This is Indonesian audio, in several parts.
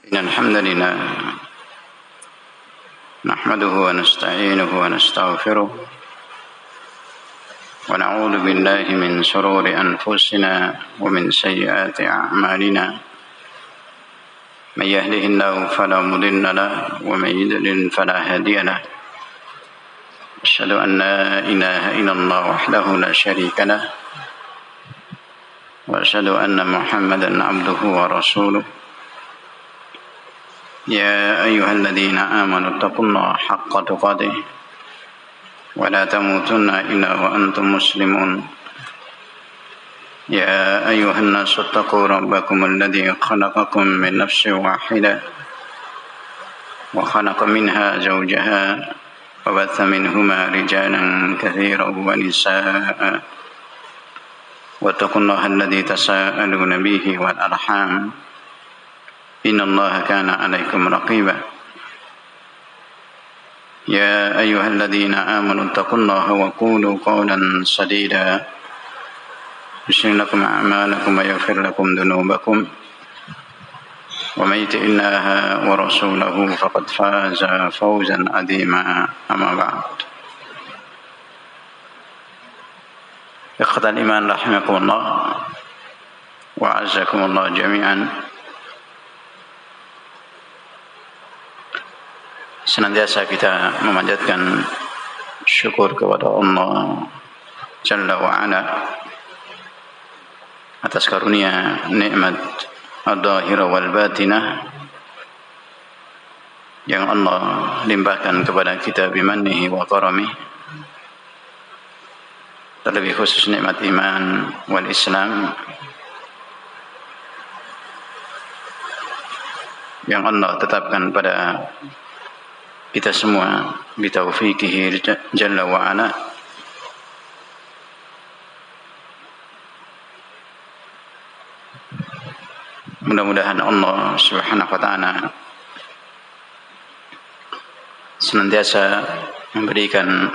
إن الحمد لله نحمده ونستعينه ونستغفره ونعوذ بالله من شرور أنفسنا ومن سيئات أعمالنا من يهده الله فلا مضل له ومن يضلل فلا هادي له أشهد أن لا إله إلا الله وحده لا شريك له وأشهد أن محمدا عبده ورسوله يا أيها الذين آمنوا اتقوا الله حق تقاته ولا تموتن إلا وأنتم مسلمون يا أيها الناس اتقوا ربكم الذي خلقكم من نفس واحدة وخلق منها زوجها وبث منهما رجالا كثيرا ونساء واتقوا الله الذي تساءلون به والأرحام إن الله كان عليكم رقيبا يا أيها الذين آمنوا اتقوا الله وقولوا قولا سديدا يصلح لكم أعمالكم ويغفر لكم ذنوبكم ومن يطع الله ورسوله فقد فاز فوزا عظيما أما بعد إخوة الإيمان رحمكم الله وأعزكم الله جميعا. Senantiasa kita memanjatkan syukur kepada Allah Jalla wa'ala atas karunia nikmat al-zahirah wal batinah yang Allah limpahkan kepada kita bimannihi wa karamih, terlebih khusus nikmat iman wal Islam yang Allah tetapkan pada kita semua bitaufiqihi jalla wa ala. Mudah-mudahan Allah subhanahu wa ta'ala senantiasa memberikan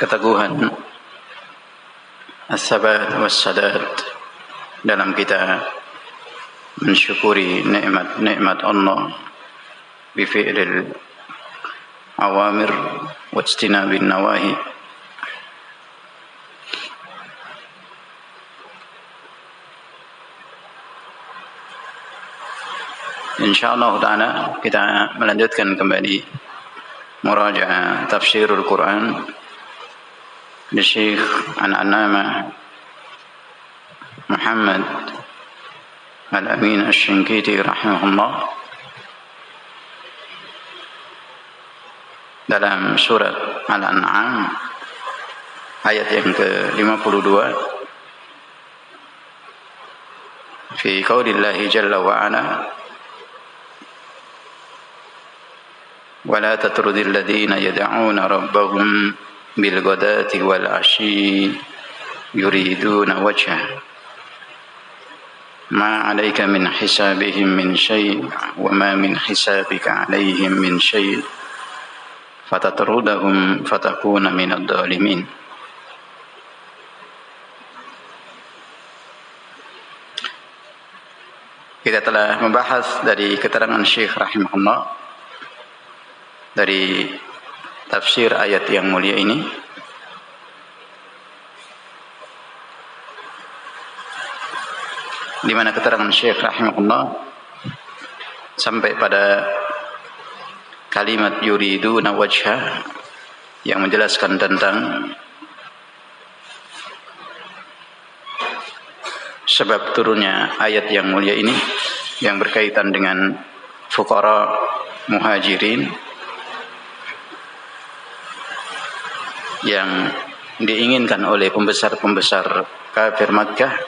keteguhan, as-sabat was-sadat dalam kita mensyukuri nikmat-nikmat Allah bifi'lil awamir wajtinabin nawahi. Insyaallah ta'ala kita melanjutkan kembali murajaah tafsirul Quran di Syekh Al-Allamah Muhammad Al-Amin Asy-Syinkiti rahimahullah dalam surat Al-An'am ayat yang ke-52 fi qaulillahi jalla wa ala wa la tatrudil ladzina yad'una rabbahum bil ghadati wal 'ashyi yuriduna wajha ma 'alaika min hisabihim min syai' wa ma min hisabika 'alaihim min syai' fatatrudahum fatakuna minad dhalimin. Kita telah membahas dari keterangan Syekh rahimahullah dari tafsir ayat yang mulia ini, di mana keterangan Syekh rahimahullah sampai pada kalimat yuriduna wajha yang menjelaskan tentang sebab turunnya ayat yang mulia ini yang berkaitan dengan fuqara muhajirin yang diinginkan oleh pembesar-pembesar kafir Makkah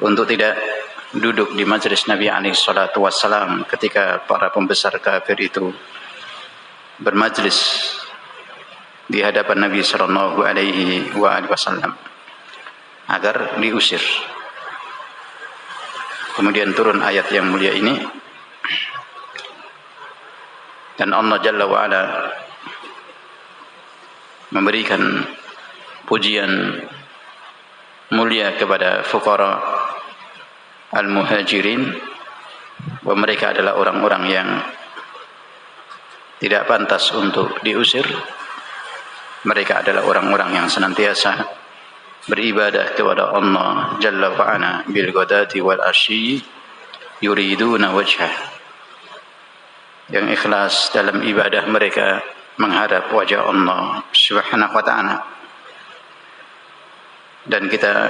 untuk tidak duduk di majelis Nabi alaihi salatu wassalam ketika para pembesar kafir itu bermajlis di hadapan Nabi sallallahu alaihi wasallam agar diusir. Kemudian turun ayat yang mulia ini dan Allah Jalla wa ala memberikan pujian mulia kepada fuqara al-muhajirin, bahwa mereka adalah orang-orang yang tidak pantas untuk diusir. Mereka adalah orang-orang yang senantiasa beribadah kepada Allah Jalla wa'ala bil ghadati wal asyi yuriduna wajhah, yang ikhlas dalam ibadah mereka menghadap wajah Allah Subhanahu wa ta'ala. Dan kita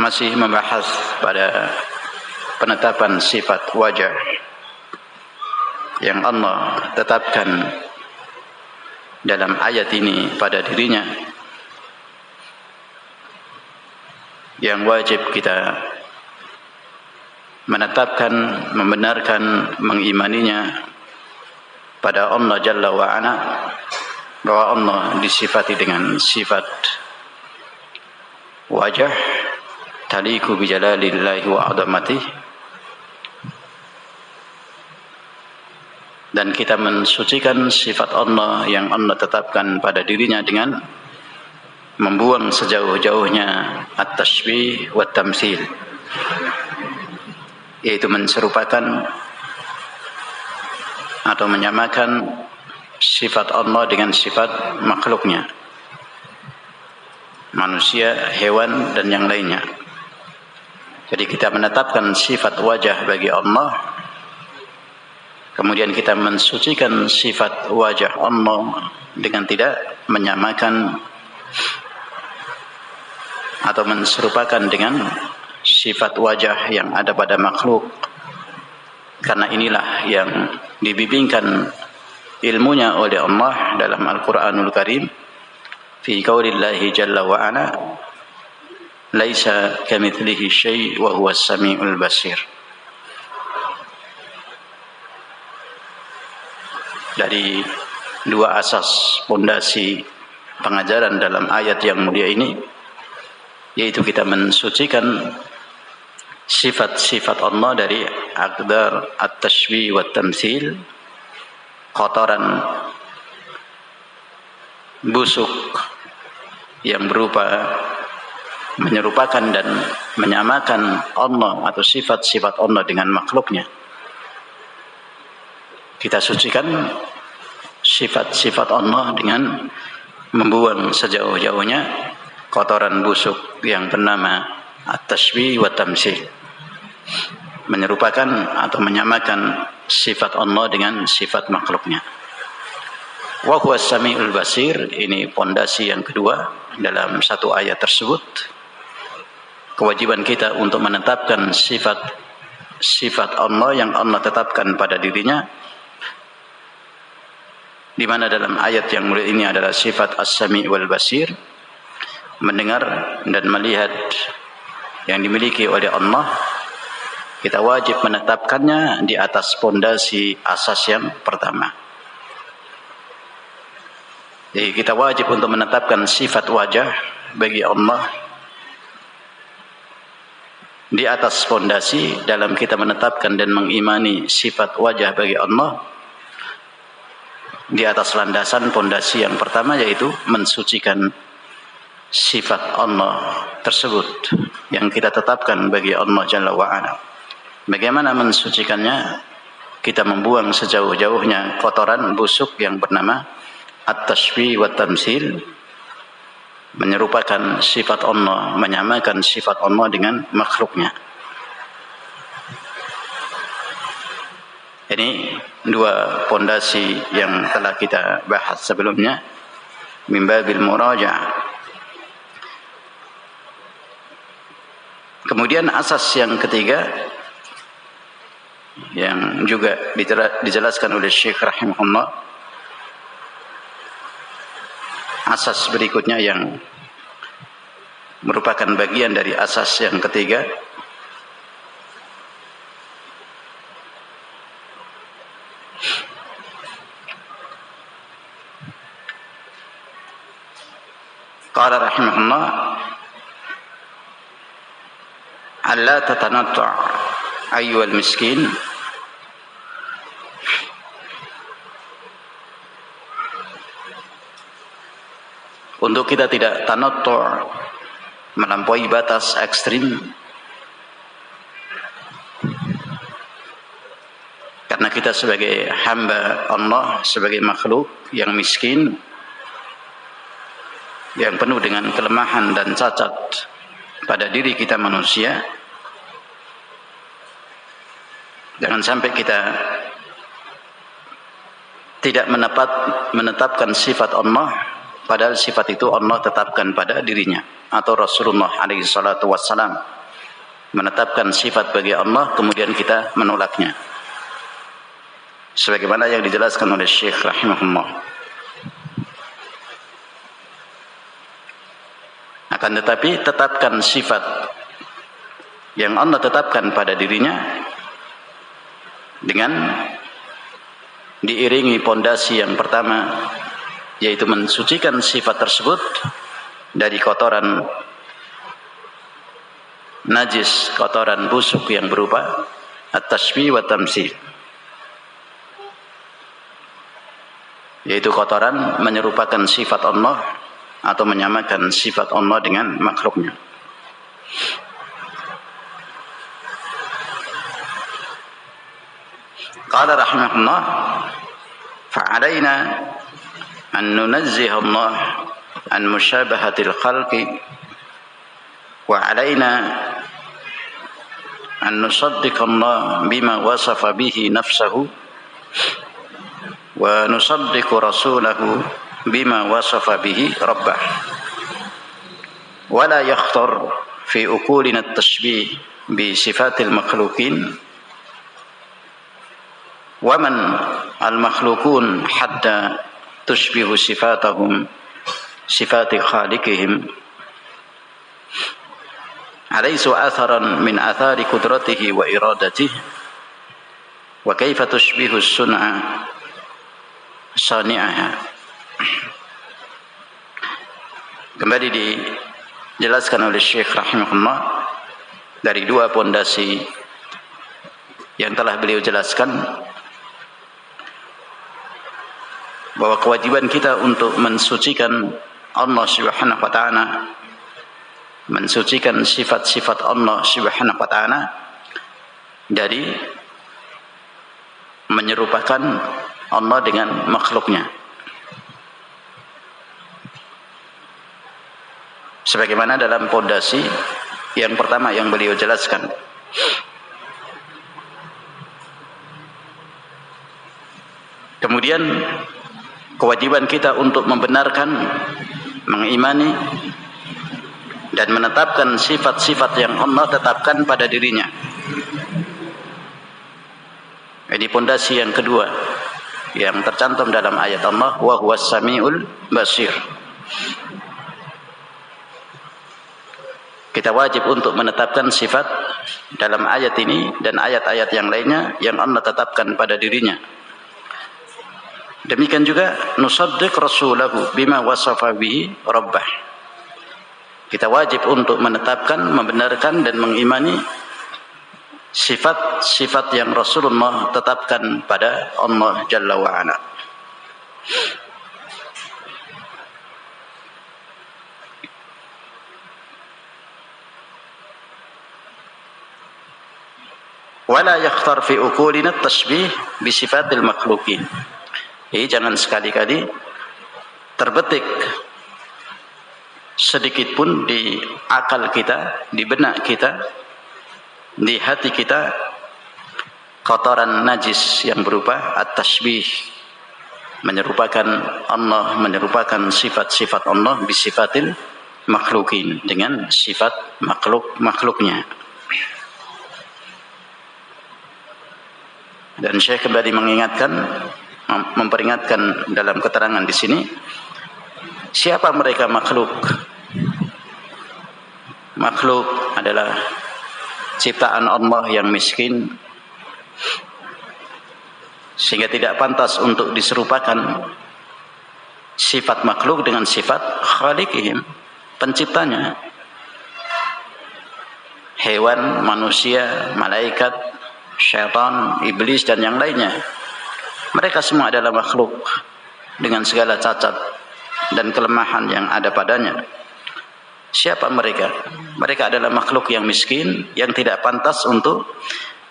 masih membahas pada penetapan sifat wajah yang Allah tetapkan dalam ayat ini pada dirinya, yang wajib kita menetapkan, membenarkan, mengimaninya pada Allah Jalla wa'ala, bahwa Allah disifati dengan sifat wajah taliku bijalalillahi wa azamatihi, dan kita mensucikan sifat Allah yang Allah tetapkan pada dirinya dengan membuang sejauh-jauhnya at-tashbih wa tamtsil, yaitu menserupakan atau menyamakan sifat Allah dengan sifat makhluknya, manusia, hewan, dan yang lainnya. Jadi kita menetapkan sifat wajah bagi Allah, kemudian kita mensucikan sifat wajah Allah dengan tidak menyamakan atau menserupakan dengan sifat wajah yang ada pada makhluk. Karena inilah yang dibimbingkan ilmunya oleh Allah dalam Al-Quranul Karim, fi qaulillahi jalla wa ala, laisa kamitslihi syai' wa huwas samiul basir. Dari dua asas pondasi pengajaran dalam ayat yang mulia ini, yaitu kita mensucikan sifat-sifat Allah dari aqdar at-tashbih wa tamtsil, kotoran busuk yang berupa menyerupakan dan menyamakan Allah atau sifat-sifat Allah dengan makhluknya. Kita sucikan sifat-sifat Allah dengan membuang sejauh-jauhnya kotoran busuk yang bernama at-tashbih wa tamtsil, menyerupakan atau menyamakan sifat Allah dengan sifat makhluknya. Wa huwas samiul basir, ini pondasi yang kedua dalam satu ayat tersebut. Kewajiban kita untuk menetapkan sifat Allah yang Allah tetapkan pada dirinya, di mana dalam ayat yang mulia ini adalah sifat as-sami' wal basir, mendengar dan melihat yang dimiliki oleh Allah. Kita wajib menetapkannya di atas pondasi asas yang pertama. Jadi kita wajib untuk menetapkan sifat wajah bagi Allah di atas pondasi dalam kita menetapkan dan mengimani sifat wajah bagi Allah di atas landasan pondasi yang pertama, yaitu mensucikan sifat Allah tersebut yang kita tetapkan bagi Allah Jalla wa'ala. Bagaimana mensucikannya? Kita membuang sejauh-jauhnya kotoran busuk yang bernama at-tashbih wa tamtsil, menyerupakan sifat Allah, menyamakan sifat Allah dengan makhluknya. Ini dua pondasi yang telah kita bahas sebelumnya min babil muraja'ah. Kemudian asas yang ketiga yang juga dijelaskan oleh Syekh rahimahullah, asas berikutnya yang merupakan bagian dari asas yang ketiga, qala rahimahullah, alla tatanattu' ayyuhal miskin, untuk kita tidak tanattu', melampaui batas ekstrim, karena kita sebagai hamba Allah, sebagai makhluk yang miskin, yang penuh dengan kelemahan dan cacat pada diri kita manusia, jangan sampai kita tidak menetapkan sifat Allah, padahal sifat itu Allah tetapkan pada dirinya, atau Rasulullah alaihi salatu wassalam menetapkan sifat bagi Allah, kemudian kita menolaknya, sebagaimana yang dijelaskan oleh Syekh rahimahullah. Akan tetapi tetapkan sifat yang Allah tetapkan pada dirinya dengan diiringi pondasi yang pertama, yaitu mensucikan sifat tersebut dari kotoran najis, kotoran busuk yang berupa at-tashbih wa tamtsil, yaitu kotoran menyerupakan sifat Allah atau menyamakan sifat Allah dengan makhluknya. Qala rahimahullah, fa'alaina an nunazziha Allah an musyabahatil khalqi wa alaina an nusaddiqa Allah bima wasafa bihi nafsahu wa nusaddiqu rasulahu bima wasafa bihi rabbah wa la yakhtar fi uqulina at-tashbih bi sifatil makhluqin wa man al-makhluqun hatta tushbihu sifatahum sifati khaliqihim alaysu atharan min athari qudratihi wa iradatihi wa kaifa tushbihu as-sun'a sani'aha. Kembali dijelaskan oleh Syekh rahimahullah dari dua pondasi yang telah beliau jelaskan, bahwa kewajiban kita untuk mensucikan Allah Subhanahu wa taala, mensucikan sifat-sifat Allah Subhanahu wa taala dari menyerupakan Allah dengan makhluknya, sebagaimana dalam pondasi yang pertama yang beliau jelaskan. Kemudian kewajiban kita untuk membenarkan, mengimani dan menetapkan sifat-sifat yang Allah tetapkan pada dirinya. Ini pondasi yang kedua yang tercantum dalam ayat Allah, wa huwas samiul basir. Kita wajib untuk menetapkan sifat dalam ayat ini dan ayat-ayat yang lainnya yang Allah tetapkan pada dirinya. Demikian juga nusaddiq rasulahu bima wasafa bihi rabbah. Kita wajib untuk menetapkan, membenarkan dan mengimani sifat-sifat yang Rasulullah tetapkan pada Allah Jalla wa Ala. Wala yakhtar fi uqulina at-tashbih bi sifatil makhluqin. Jadi jangan sekali-kali terbetik sedikit pun di akal kita, di benak kita, di hati kita kotoran najis yang berupa at-tashbih, menyerupakan Allah, menyerupakan sifat-sifat Allah bisifatil makhlukin, dengan sifat makhluknya. Dan Syekh kembali mengingatkan, memperingatkan dalam keterangan di sini, siapa mereka makhluk? Makhluk adalah ciptaan Allah yang miskin, sehingga tidak pantas untuk diserupakan sifat makhluk dengan sifat khaliqihim, penciptanya. Hewan, manusia, malaikat, syaitan, iblis dan yang lainnya, mereka semua adalah makhluk dengan segala cacat dan kelemahan yang ada padanya. Siapa mereka? Mereka adalah makhluk yang miskin, yang tidak pantas untuk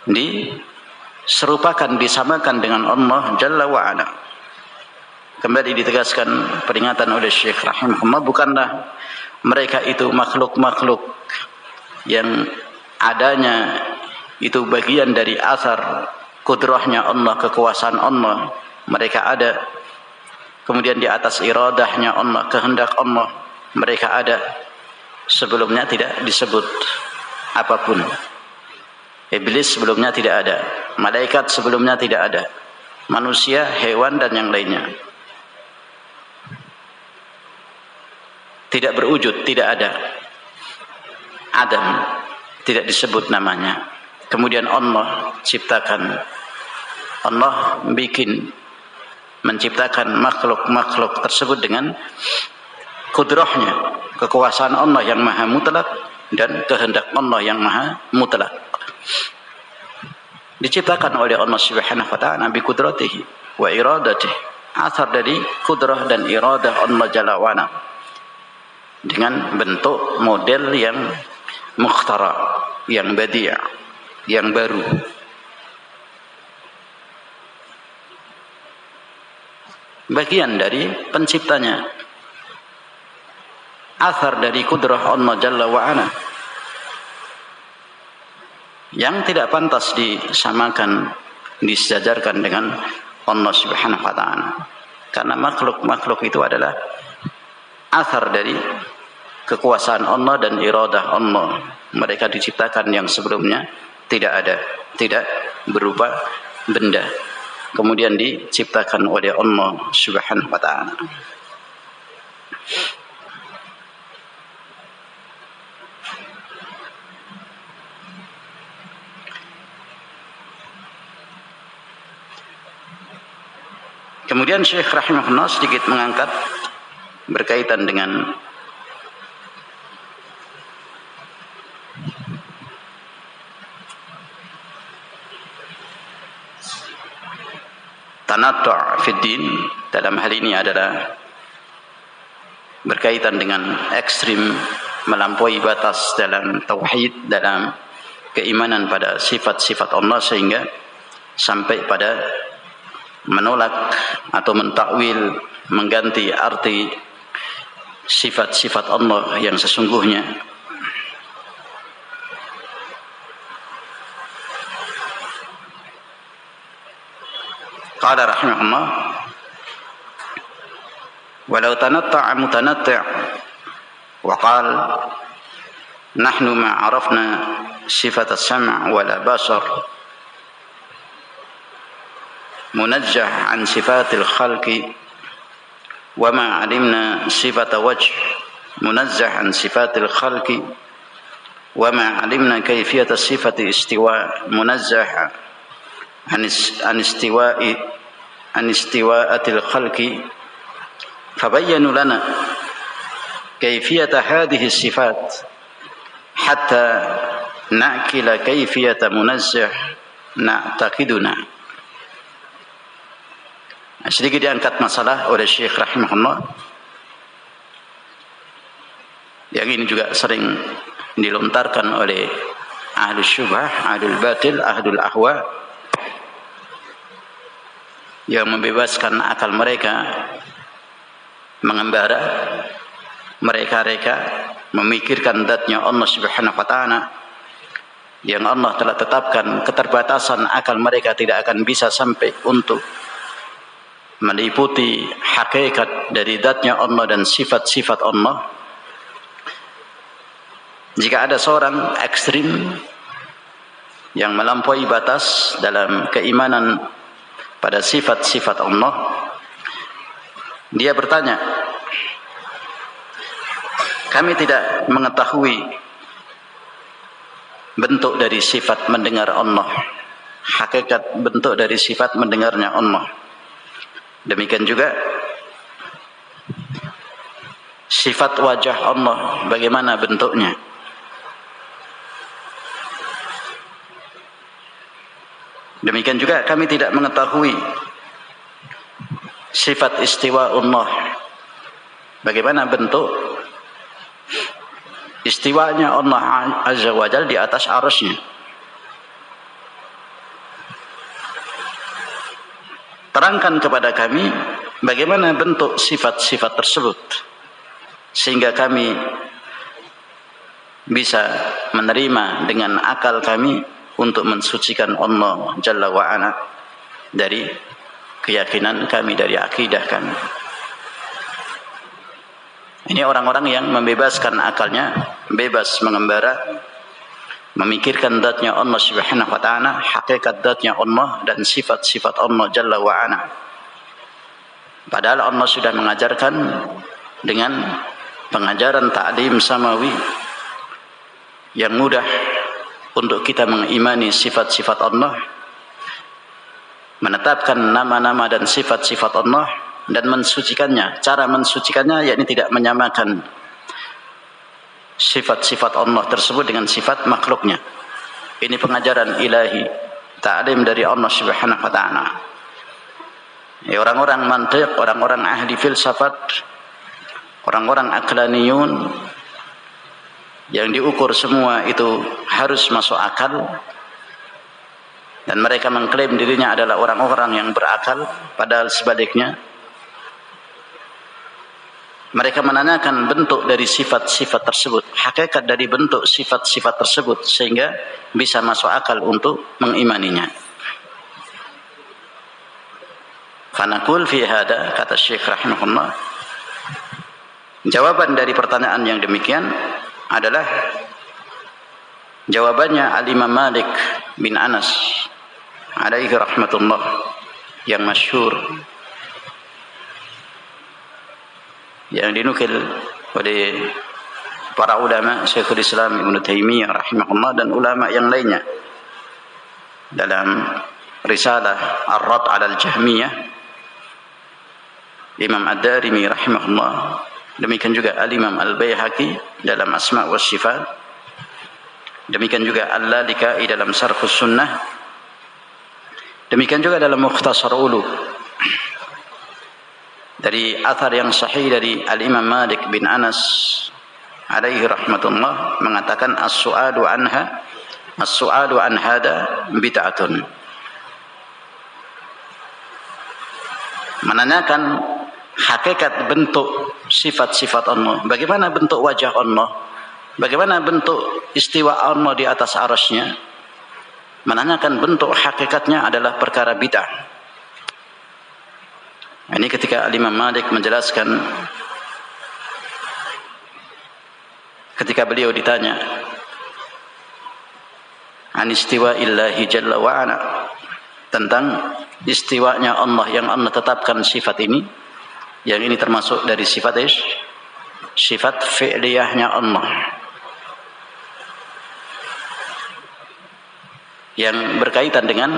diserupakan, disamakan dengan Allah Jalla wa'ala. Kembali ditegaskan peringatan oleh Syekh rahimahullah, bukanlah mereka itu makhluk-makhluk yang adanya itu bagian dari asar kudrahnya Allah, kekuasaan Allah. Mereka ada, kemudian di atas iradahnya Allah, kehendak Allah, mereka ada. Sebelumnya tidak disebut apapun. Iblis sebelumnya tidak ada, malaikat sebelumnya tidak ada, manusia, hewan dan yang lainnya tidak berwujud, tidak ada. Adam tidak disebut namanya. Kemudian Allah ciptakan, Allah menciptakan makhluk-makhluk tersebut dengan kudrahnya, kekuasaan Allah yang maha mutlak dan kehendak Allah yang maha mutlak. Diciptakan oleh Allah Subhanahu wa taala bi qudratihi wa iradatihi. Asar dari kudrah dan iradah Allah Jalla wa ala dengan bentuk model yang mukhtara, yang badi', yang baru. Bagian dari penciptanya. Asar dari kudrah Allah Jalla wa ala yang tidak pantas disamakan, disejajarkan dengan Allah Subhanahu wa taala. Karena makhluk-makhluk itu adalah asar dari kekuasaan Allah dan iradah Allah. Mereka diciptakan yang sebelumnya tidak ada, tidak berupa benda, kemudian diciptakan oleh Allah Subhanahu wa taala. Kemudian Syekh rahimahullah sedikit mengangkat berkaitan dengan tanattu' fid din. Dalam hal ini adalah berkaitan dengan ekstrim, melampaui batas dalam tauhid, dalam keimanan pada sifat-sifat Allah, sehingga sampai pada menolak atau mentakwil, mengganti arti sifat-sifat Allah yang sesungguhnya. Qala rahimahullah, walau tanatta'a mutanatti' wa qala nahnu ma 'arafna sifat as-sam' wala basar munazzah an sifatil khalqi wa ma 'alimna sifata wajh munazzah an sifatil khalqi wa ma 'alimna kayfiyata sifati istiwa munazzah an istiwa'atil khalqi fabayyanu lana kayfiyata hadhihi sifat hatta na'kila kayfiyata munazzah na'taqiduna. Sedikit diangkat masalah oleh Syekh rahimahullah yang ini juga sering dilontarkan oleh ahlus syubhah, ahlul batil, ahlul ahwa, yang membebaskan akal mereka mengembara, mereka memikirkan zatnya Allah Subhanahu wa taala yang Allah telah tetapkan. Keterbatasan akal mereka tidak akan bisa sampai untuk meliputi hakikat dari zatnya Allah dan sifat-sifat Allah. Jika ada seorang ekstrim yang melampaui batas dalam keimanan pada sifat-sifat Allah, dia bertanya, kami tidak mengetahui bentuk dari sifat mendengar Allah, hakikat bentuk dari sifat mendengarnya Allah. Demikian juga sifat wajah Allah, bagaimana bentuknya. Demikian juga kami tidak mengetahui sifat istiwa Allah, bagaimana bentuk istiwanya Allah Azza wa Jalla di atas arasy-Nya. Terangkan kepada kami bagaimana bentuk sifat-sifat tersebut, sehingga kami bisa menerima dengan akal kami untuk mensucikan Allah Jalla wa'ala dari keyakinan kami, dari akidah kami. Ini orang-orang yang membebaskan akalnya, bebas mengembara, memikirkan zatnya Allah Subhanahu wa ta'ala, hakikat zatnya Allah dan sifat-sifat Allah Jalla wa'ala. Padahal Allah sudah mengajarkan dengan pengajaran ta'lim samawi yang mudah untuk kita mengimani sifat-sifat Allah, menetapkan nama-nama dan sifat-sifat Allah dan mensucikannya. Cara mensucikannya yakni tidak menyamakan sifat-sifat Allah tersebut dengan sifat makhluknya. Ini pengajaran ilahi, ta'lim dari Allah Subhanahu wa ta'ala. Orang-orang mantiq, orang-orang ahli filsafat, orang-orang aqlaniyun yang diukur semua itu harus masuk akal, dan mereka mengklaim dirinya adalah orang-orang yang berakal, padahal sebaliknya mereka menanyakan bentuk dari sifat-sifat tersebut, hakikat dari bentuk sifat-sifat tersebut, sehingga bisa masuk akal untuk mengimaninya. Fanaqul fi hada, kata Syekh rahimahullah, jawaban dari pertanyaan yang demikian adalah jawabannya Al-Imam Malik bin Anas alaihi rahmatullah yang masyhur, yang dinukil oleh para ulama, Syekhul Islam Ibnu Taimiyah rahimahullah dan ulama yang lainnya dalam risalah Ar-Rad 'ala al-Jahmiyah, Imam Ad-Darimi rahimahullah, demikian juga Al-Imam Al-Baihaqi dalam Asma' wa Sifat, demikian juga Al-Lalikai dalam Sarhus Sunnah, demikian juga dalam Mukhtasar Ulu, dari athar yang sahih dari Al-Imam Malik bin Anas alaihi rahmatullah mengatakan as-su'alu an hada bid'atun. Menanyakan hakikat bentuk sifat-sifat Allah, bagaimana bentuk wajah Allah, bagaimana bentuk istiwa Allah di atas arasy-Nya, menanyakan bentuk hakikatnya adalah perkara bid'ah. Ini ketika Imam Malik menjelaskan, ketika beliau ditanya an istiwa'illahi jalla wa'ala, tentang istiwanya Allah yang Allah tetapkan sifat ini, yang ini termasuk dari sifat sifat fi'liyahnya Allah, yang berkaitan dengan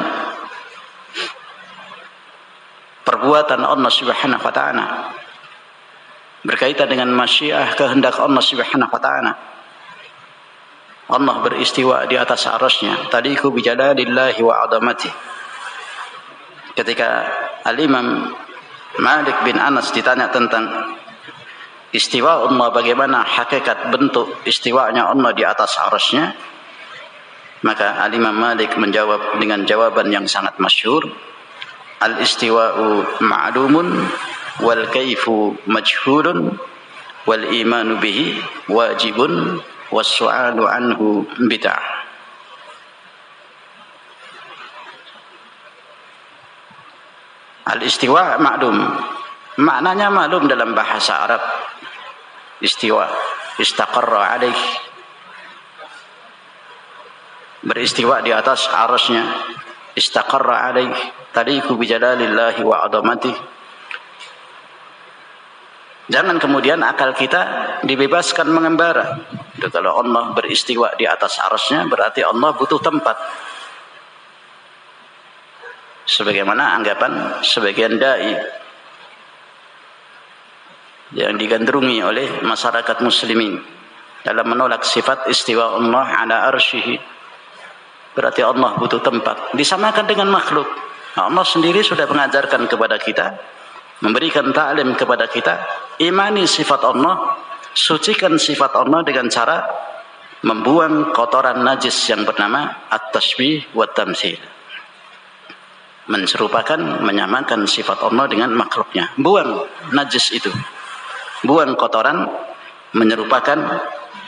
perbuatan Allah Subhanahu wa ta'ala, berkaitan dengan masyiah, kehendak Allah Subhanahu wa ta'ala. Allah beristiwa di atas arasy-Nya, taliqu bi jalalillahi wa 'azamati. Ketika Al-Imam Malik bin Anas ditanya tentang istiwa Allah, bagaimana hakikat bentuk istiwanya Allah di atas arasy-Nya, maka Al-Imam Malik menjawab dengan jawaban yang sangat masyhur, al-istiwa'u ma'lumun wal kaifu majhulun wal imanu bihi wajibun was su'alu anhu bid'ah. Al-istiwa ma'lum, maknanya maklum dalam bahasa Arab. Istiwa, istaqarra alaih, beristiwa di atas arasy-Nya, istaqarra alaih, taliqu bi jalalillahi wa 'azamati. Jangan kemudian akal kita dibebaskan mengembara. Kalau Allah beristiwa di atas arasy-Nya, berarti Allah butuh tempat, sebagaimana anggapan sebagian dai yang digandrungi oleh masyarakat muslimin dalam menolak sifat istiwa Allah ala arsyihi. Berarti Allah butuh tempat, disamakan dengan makhluk. Allah sendiri sudah mengajarkan kepada kita, memberikan ta'lim kepada kita, imani sifat Allah sucikan sifat Allah dengan cara membuang kotoran najis yang bernama at-tashbih wa tamtsil. Menserupakan, menyamakan sifat Allah dengan makhluknya. Buang najis itu. Buang kotoran, menyerupakan,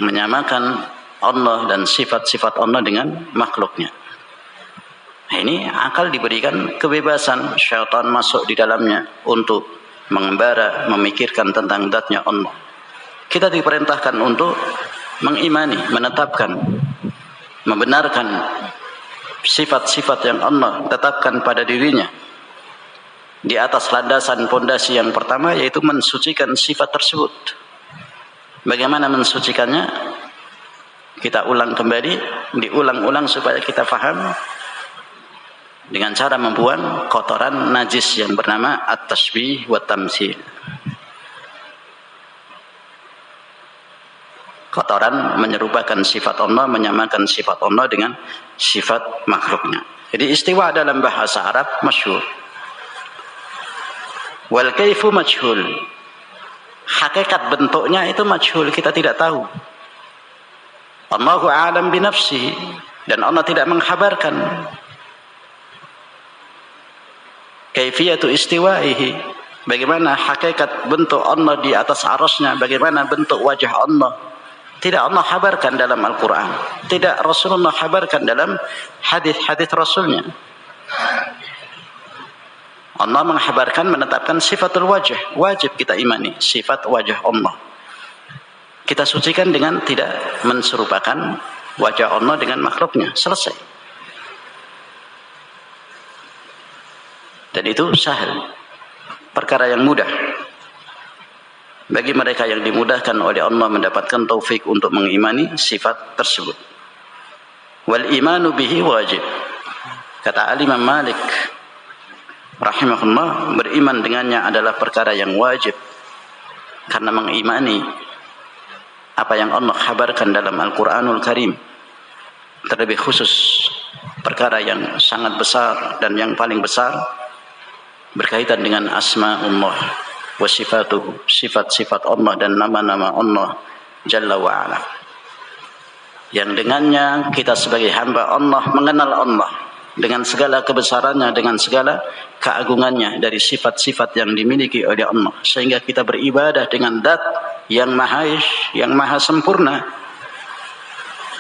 menyamakan Allah dan sifat-sifat Allah dengan makhluknya. Nah, ini akal diberikan kebebasan, syaitan masuk di dalamnya untuk mengembara, memikirkan tentang zatnya Allah. Kita diperintahkan untuk mengimani, menetapkan, membenarkan sifat-sifat yang Allah tetapkan pada dirinya di atas landasan pondasi yang pertama, yaitu mensucikan sifat tersebut. Bagaimana mensucikannya? Kita ulang kembali, diulang-ulang supaya kita faham, dengan cara membuang kotoran najis yang bernama at-tashbih wa tamtsil. Kotoran menyerupakan sifat Allah, menyamakan sifat Allah dengan sifat makhluknya. Jadi istiwa dalam bahasa Arab masyhur. Wal kaifu majhul. Hakikat bentuknya itu majhul, kita tidak tahu. Allahu a'lam bi nafsihi, dan Allah tidak mengkhabarkan kaifiyatu istiwaihi, bagaimana hakikat bentuk Allah di atas arasnya, bagaimana bentuk wajah Allah. Tidak Allah habarkan dalam Al-Quran, tidak Rasulullah habarkan dalam hadis-hadis Rasulnya. Allah menghabarkan, menetapkan sifatul wajah. Wajib kita imani sifat wajah Allah. Kita sucikan dengan tidak menserupakan wajah Allah dengan makhluknya. Selesai. Dan itu sahal, perkara yang mudah bagi mereka yang dimudahkan oleh Allah mendapatkan taufik untuk mengimani sifat tersebut. Wal imanu bihi wajib. Kata Imam Malik rahimahullah, beriman dengannya adalah perkara yang wajib, karena mengimani apa yang Allah kabarkan dalam Al-Quranul Karim, terlebih khusus perkara yang sangat besar dan yang paling besar berkaitan dengan asma'ullah wa sifatuhu, sifat-sifat Allah dan nama-nama Allah Jalla wa'ala, yang dengannya kita sebagai hamba Allah mengenal Allah dengan segala kebesarannya, dengan segala keagungannya dari sifat-sifat yang dimiliki oleh Allah, sehingga kita beribadah dengan zat yang maha sempurna,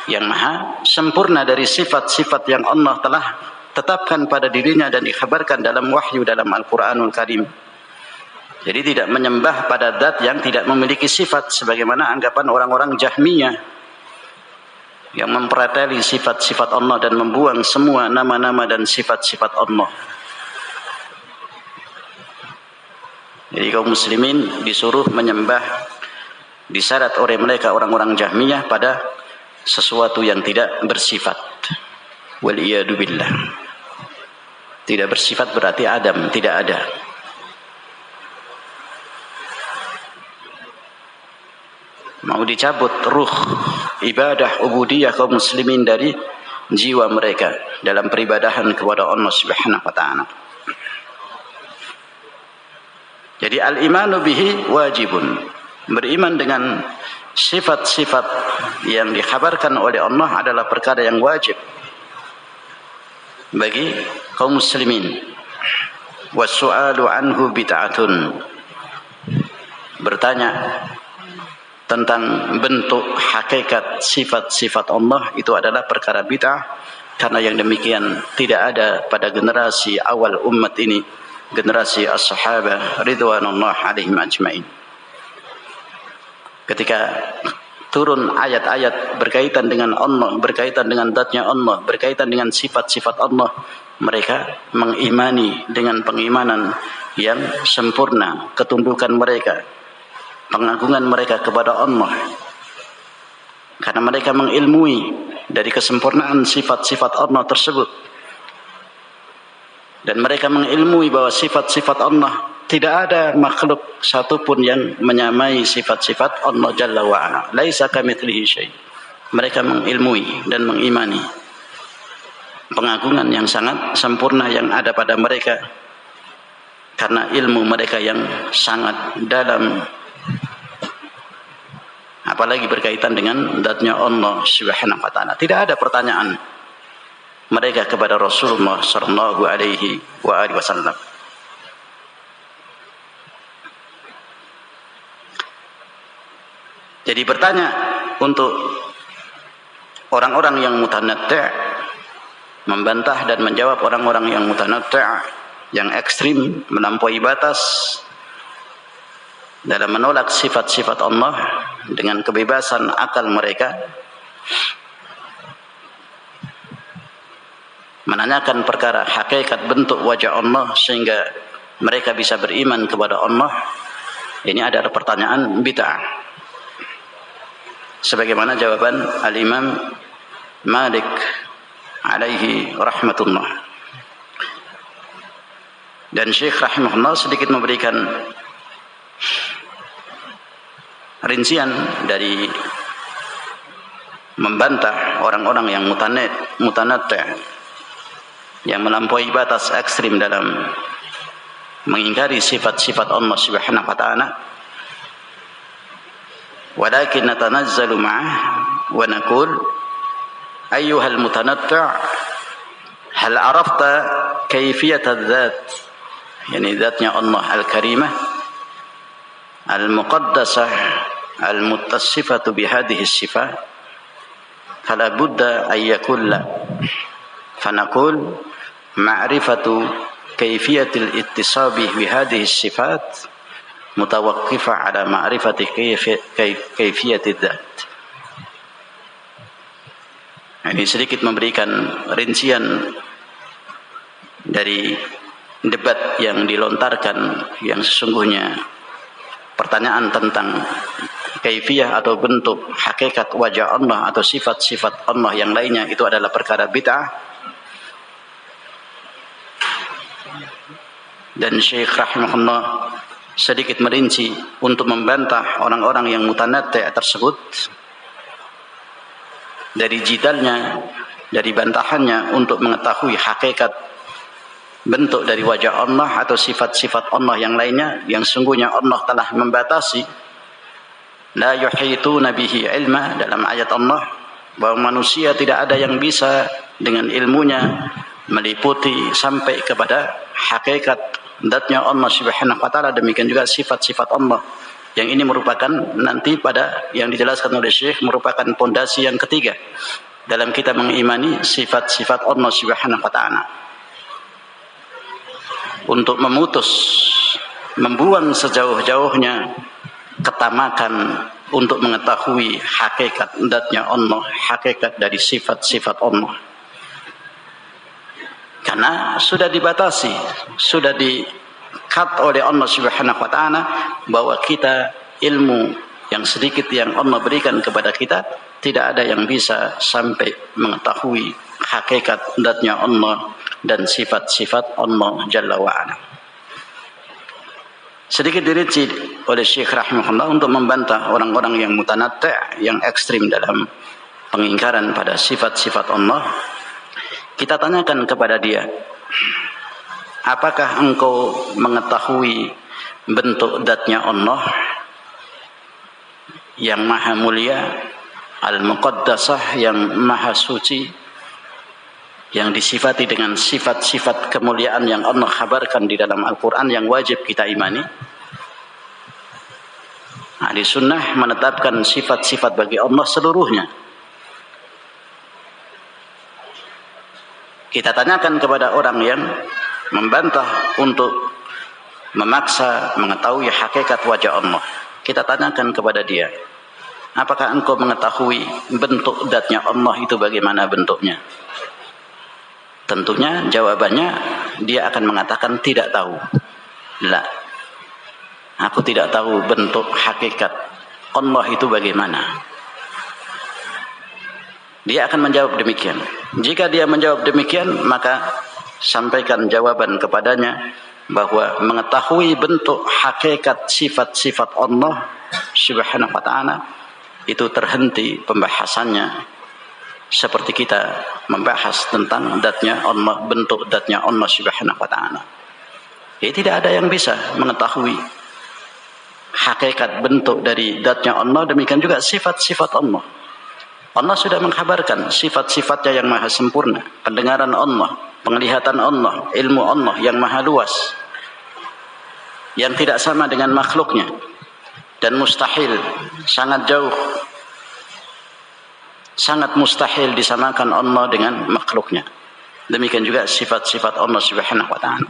yang maha sempurna dari sifat-sifat yang Allah telah tetapkan pada dirinya dan dikhabarkan dalam wahyu dalam Al-Quranul Karim. Jadi tidak menyembah pada zat yang tidak memiliki sifat, sebagaimana anggapan orang-orang Jahmiyah yang mempreteli sifat-sifat Allah dan membuang semua nama-nama dan sifat-sifat Allah. Jadi kaum muslimin disuruh menyembah, disyarat oleh mereka orang-orang Jahmiyah pada sesuatu yang tidak bersifat. Wal iyadu billah. Tidak bersifat berarti adam, tidak ada. Mau dicabut ruh ibadah ubudiyah kaum muslimin dari jiwa mereka dalam peribadahan kepada Allah Subhanahu wa taala. Jadi al-imanu bihi wajibun. Beriman dengan sifat-sifat yang dikhabarkan oleh Allah adalah perkara yang wajib bagi kaum muslimin. Was-su'alu anhu bid'atun. Bertanya tentang bentuk hakikat sifat-sifat Allah itu adalah perkara bid'ah, karena yang demikian tidak ada pada generasi awal umat ini, generasi as-sahabah ridwanullah alaihim ajmain. Ketika turun ayat-ayat berkaitan dengan Allah, berkaitan dengan zatnya Allah, berkaitan dengan sifat-sifat Allah, mereka mengimani dengan pengimanan yang sempurna ketundukan mereka, pengagungan mereka kepada Allah, karena mereka mengilmui dari kesempurnaan sifat-sifat Allah tersebut, dan mereka mengilmui bahwa sifat-sifat Allah tidak ada makhluk satupun yang menyamai sifat-sifat Allah Jalla wa'ala. Laisa kamitslihi syai'. Mereka mengilmui dan mengimani pengagungan yang sangat sempurna yang ada pada mereka, karena ilmu mereka yang sangat dalam apalagi berkaitan dengan zatnya Allah Subhanahu wa taala. Tidak ada pertanyaan mereka kepada Rasulullah sallallahu alaihi wasallam. Jadi bertanya untuk orang-orang yang mutanatti', membantah dan menjawab orang-orang yang mutanatti', yang ekstrim, melampaui batas dalam menolak sifat-sifat Allah dengan kebebasan akal mereka, menanyakan perkara hakikat bentuk wajah Allah sehingga mereka bisa beriman kepada Allah. Ini adalah pertanyaan bid'ah. Sebagaimana jawaban Al-Imam Malik alaihi rahmatullah. Dan Syekh rahimahullah sedikit memberikan rincian dari membantah orang-orang yang mutanatti', yang melampaui batas ekstrim dalam mengingkari sifat-sifat Allah Subhanahu wa taala. Walakin natanazzalu ma'ah wa naqul ayyuhal mutanatti' hal arafta kayfiyat adz-dzat, yani zatnya Allah al-karimah al-muqaddasah al-muttasifatu bihadhihi as-sifat, fala budda ay yakulla fanaqul ma'rifatu kayfiyatil ittisabi bihadhihi as-sifat mutawaqqifah ala ma'rifati kayfiyatid dzat. Ini sedikit memberikan rincian dari debat yang dilontarkan, yang sesungguhnya pertanyaan tentang kaifiyah atau bentuk hakikat wajah Allah atau sifat-sifat Allah yang lainnya itu adalah perkara bid'ah. Dan Syekh rahimahullah sedikit merinci untuk membantah orang-orang yang mutanatti' tersebut dari jidalnya, dari bantahannya untuk mengetahui hakikat bentuk dari wajah Allah atau sifat-sifat Allah yang lainnya, yang sungguhnya Allah telah membatasi la yuhituna bihi ilma dalam ayat Allah, bahwa manusia tidak ada yang bisa dengan ilmunya meliputi sampai kepada hakikat zatnya Allah Subhanahu wa taala. Demikian juga sifat-sifat Allah, yang ini merupakan nanti pada yang dijelaskan oleh Syekh merupakan pondasi yang ketiga dalam kita mengimani sifat-sifat Allah Subhanahu wa taala. Untuk memutus, membuang sejauh-jauhnya ketamakan untuk mengetahui hakikat zatnya Allah, hakikat dari sifat-sifat Allah. Karena sudah dibatasi, sudah di-cut oleh Allah Subhanahu wa taala bahwa kita ilmu yang sedikit yang Allah berikan kepada kita, tidak ada yang bisa sampai mengetahui hakikat zatnya Allah dan sifat-sifat Allah Jalla wa'ala. Sedikit dirinci oleh Syekh rahimahullah untuk membantah orang-orang yang mutanatti', yang ekstrim dalam pengingkaran pada sifat-sifat Allah. Kita tanyakan kepada dia, apakah engkau mengetahui bentuk zatnya Allah yang maha mulia, al-muqaddasah, yang maha suci, yang disifati dengan sifat-sifat kemuliaan yang Allah kabarkan di dalam Al-Quran yang wajib kita imani? Ahli sunnah menetapkan sifat-sifat bagi Allah seluruhnya. Kita tanyakan kepada orang yang membantah untuk memaksa mengetahui hakikat wajah Allah. Kita tanyakan kepada dia, apakah engkau mengetahui bentuk zatnya Allah itu bagaimana bentuknya? Tentunya jawabannya dia akan mengatakan tidak tahu. La, aku tidak tahu bentuk hakikat Allah itu bagaimana. Dia akan menjawab demikian. Jika dia menjawab demikian, maka sampaikan jawaban kepadanya bahwa mengetahui bentuk hakikat sifat-sifat Allah Subhanahu wa taala itu terhenti pembahasannya, seperti kita membahas tentang zatnya Allah, bentuk zatnya Allah Subhanahu wa taala. Jadi tidak ada yang bisa mengetahui hakikat bentuk dari zatnya Allah, demikian juga sifat-sifat Allah. Allah sudah mengkhabarkan sifat-sifatnya yang maha sempurna, pendengaran Allah, penglihatan Allah, ilmu Allah yang maha luas, yang tidak sama dengan makhluknya, dan mustahil, sangat jauh, sangat mustahil disamakan Allah dengan makhluknya. Demikian juga sifat-sifat Allah Subhanahu wa ta'ala,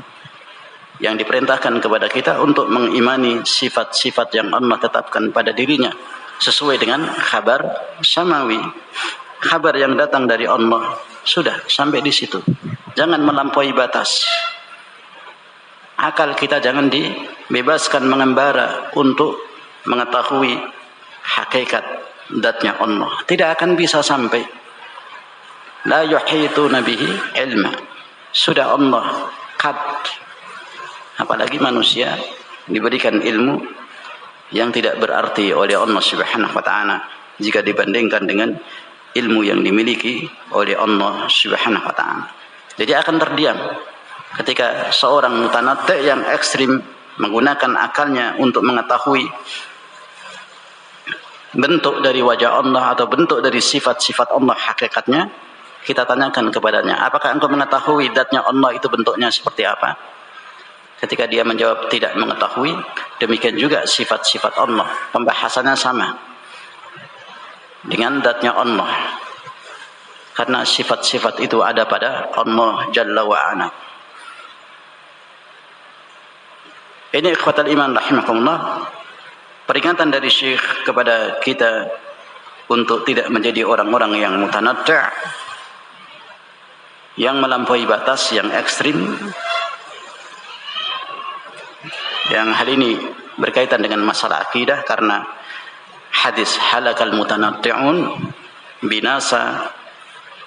yang diperintahkan kepada kita untuk mengimani sifat-sifat yang Allah tetapkan pada dirinya sesuai dengan kabar samawi, kabar yang datang dari Allah. Sudah sampai di situ, jangan melampaui batas. Akal kita jangan dibebaskan mengembara untuk mengetahui hakikat zatnya Allah. Tidak akan bisa sampai. La yuhituna bihi ilma. Sudah Allah qad. Apalagi manusia diberikan ilmu yang tidak berarti oleh Allah Subhanahu wa ta'ala jika dibandingkan dengan ilmu yang dimiliki oleh Allah Subhanahu wa ta'ala. Jadi akan terdiam ketika seorang mutanatti' yang ekstrim menggunakan akalnya untuk mengetahui bentuk dari wajah Allah atau bentuk dari sifat-sifat Allah hakikatnya. Kita tanyakan kepadanya, apakah engkau mengetahui zatnya Allah itu bentuknya seperti apa? Ketika dia menjawab tidak mengetahui, demikian juga sifat-sifat Allah, pembahasannya sama dengan zatnya Allah, karena sifat-sifat itu ada pada Allah Jalla wa'ala. Ini ikhwatal iman rahimakumullah, peringatan dari Syekh kepada kita untuk tidak menjadi orang-orang yang mutanatti', yang melampaui batas, yang ekstrim. Yang hal ini berkaitan dengan masalah akidah, karena hadis halakal mutanatti'un, binasa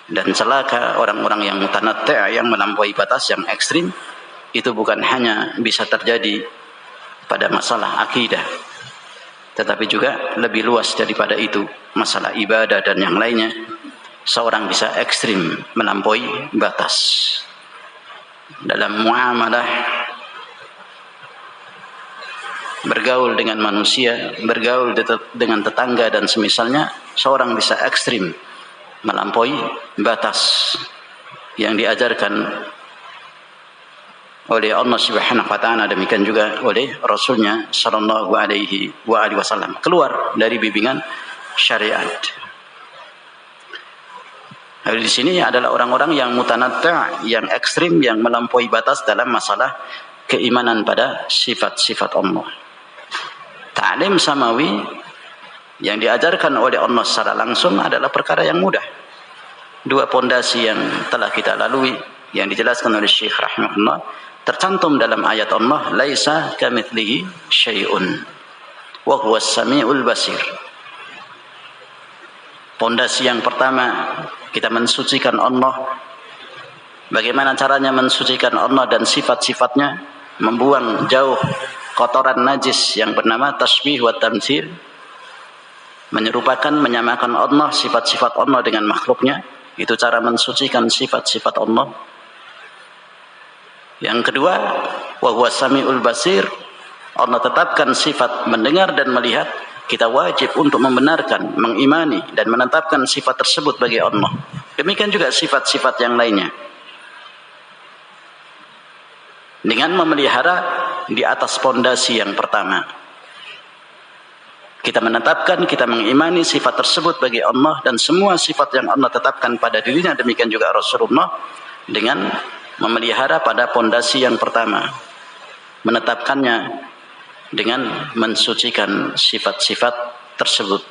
dan celaka orang-orang yang mutanatti', yang melampaui batas, yang ekstrim. Itu bukan hanya bisa terjadi pada masalah akidah, tetapi juga lebih luas daripada itu, masalah ibadah dan yang lainnya. Seorang bisa ekstrim melampaui batas dalam muamalah, bergaul dengan manusia, bergaul dengan tetangga dan semisalnya. Seorang bisa ekstrim melampaui batas yang diajarkan oleh Allah Subhanahu wa ta'ala, demikian juga oleh Rasulnya sallallahu alaihi wasallam, keluar dari bimbingan syariat. Di sini adalah orang-orang yang mutanatti', yang ekstrim, yang melampaui batas dalam masalah keimanan pada sifat-sifat Allah. Ta'lim samawi yang diajarkan oleh Allah secara langsung adalah perkara yang mudah. Dua pondasi yang telah kita lalui, yang dijelaskan oleh Syekh rahimahullah, tercantum dalam ayat Allah, laisa kamitslihi syai'un wa huwas samiul basir. Pondasi yang pertama, kita mensucikan Allah. Bagaimana caranya mensucikan Allah dan sifat-sifatnya? Membuang jauh kotoran najis yang bernama tasbih wa tamtsil, menyerupakan, menyamakan Allah, sifat-sifat Allah dengan makhluknya. Itu cara mensucikan sifat-sifat Allah. Yang kedua, wa huwa samiul basir, Allah tetapkan sifat mendengar dan melihat. Kita wajib untuk membenarkan, mengimani dan menetapkan sifat tersebut bagi Allah. Demikian juga sifat-sifat yang lainnya, dengan memelihara di atas pondasi yang pertama. Kita menetapkan, kita mengimani sifat tersebut bagi Allah dan semua sifat yang Allah tetapkan pada dirinya, demikian juga Rasulullah, dengan memelihara pada pondasi yang pertama, menetapkannya dengan mensucikan sifat-sifat tersebut.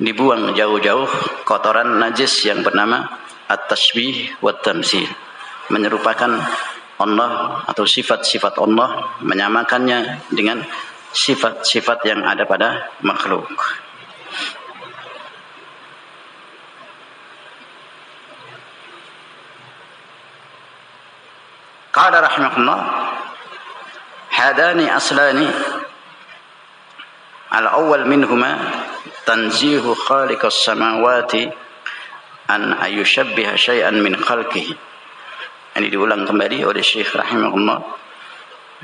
Dibuang jauh-jauh kotoran najis yang bernama at-tashbih wa tamtsil, menyerupakan Allah atau sifat-sifat Allah, menyamakannya dengan sifat-sifat yang ada pada makhluk. Qala rahimahullah, hadani aslani, al-awwal minhuma tanzihu khaliqas samawati an ayushabbiha syai'an min khalqihi. Ini diulang kembali oleh Syekh rahimahullah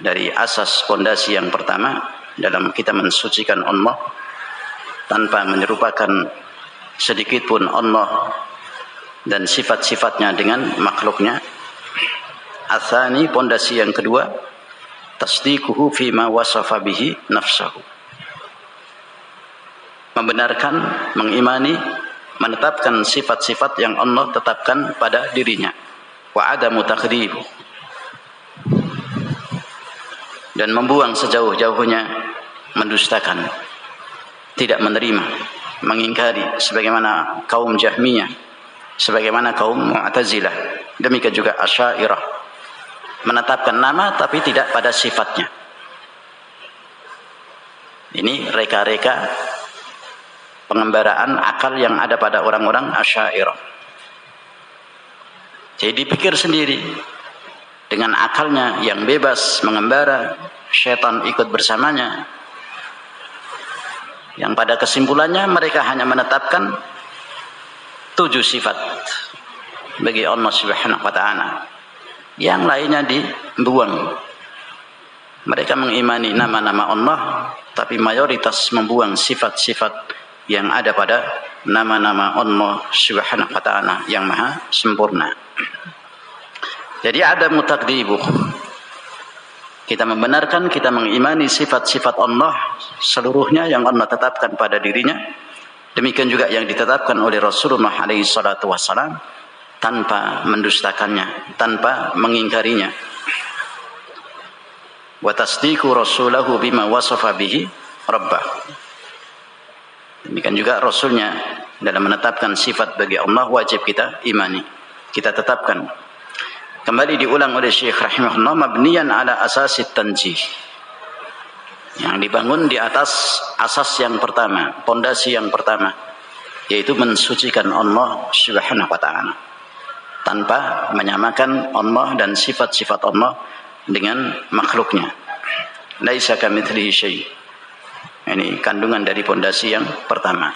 dari asas pondasi yang pertama, dalam kita mensucikan Allah tanpa menyerupakan sedikit pun Allah dan sifat-sifatnya dengan makhluknya. Atsani, pondasi yang kedua, tasdiquhu fima wasafa bihi nafsahu. Membenarkan, mengimani, menetapkan sifat-sifat yang Allah tetapkan pada dirinya. Wa adamu takdzibu, dan membuang sejauh-jauhnya mendustakan, tidak menerima, mengingkari, sebagaimana kaum Jahmiyah, sebagaimana kaum Mu'tazilah, demikian juga Asy'ariyah, menetapkan nama tapi tidak pada sifatnya. Ini reka-reka pengembaraan akal yang ada pada orang-orang Asy'ariyah. Jadi dipikir sendiri dengan akalnya yang bebas mengembara, syaitan ikut bersamanya. Yang pada kesimpulannya mereka hanya menetapkan 7 sifat bagi Allah Subhanahu wa taala. Yang lainnya dibuang. Mereka mengimani nama-nama Allah, tapi mayoritas membuang sifat-sifat yang ada pada nama-nama Allah Subhanahu wa taala yang maha sempurna. Jadi ada mutakdzibuh. Kita membenarkan, kita mengimani sifat-sifat Allah seluruhnya yang Allah tetapkan pada dirinya. Demikian juga yang ditetapkan oleh Rasulullah SAW, tanpa mendustakannya, tanpa mengingkarinya. Wa tasdiqu rasulahu bima wasafa bihi rabbah. Demikian juga Rasulnya dalam menetapkan sifat bagi Allah wajib kita imani, kita tetapkan. Kembali diulang oleh Syekh rahimahullah, mabniyan ala asasit tanjih, yang dibangun di atas asas yang pertama, pondasi yang pertama, yaitu mensucikan Allah Subhanahu wa taala tanpa menyamakan Allah dan sifat-sifat Allah dengan makhluknya. Laisa kamitslihi syai'. Ini kandungan dari pondasi yang pertama.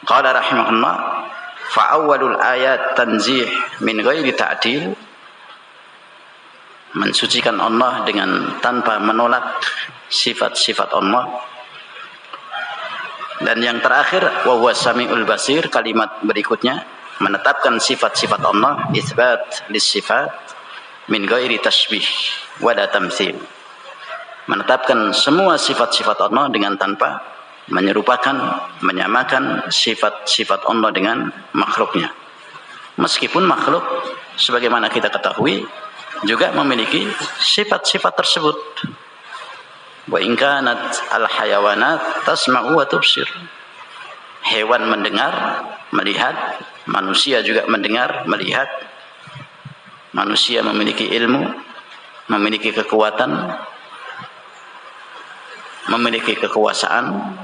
Qala rahimahullah, fa awwalul ayat tanzih min ghairi ta'dil, mensucikan Allah dengan tanpa menolak sifat-sifat Allah. Dan yang terakhir, wa huwa samiul basir, kalimat berikutnya menetapkan sifat-sifat Allah, itsbat lis-sifat min ghairi tashbih wala tamtsil, menetapkan semua sifat-sifat Allah dengan tanpa menyerupakan, menyamakan sifat-sifat Allah dengan makhluknya. Meskipun makhluk sebagaimana kita ketahui juga memiliki sifat-sifat tersebut. Wa in kanat al-hayawanat tasma'u wa tubsir. Hewan mendengar, melihat, manusia juga mendengar, melihat. Manusia memiliki ilmu, memiliki kekuatan, memiliki kekuasaan.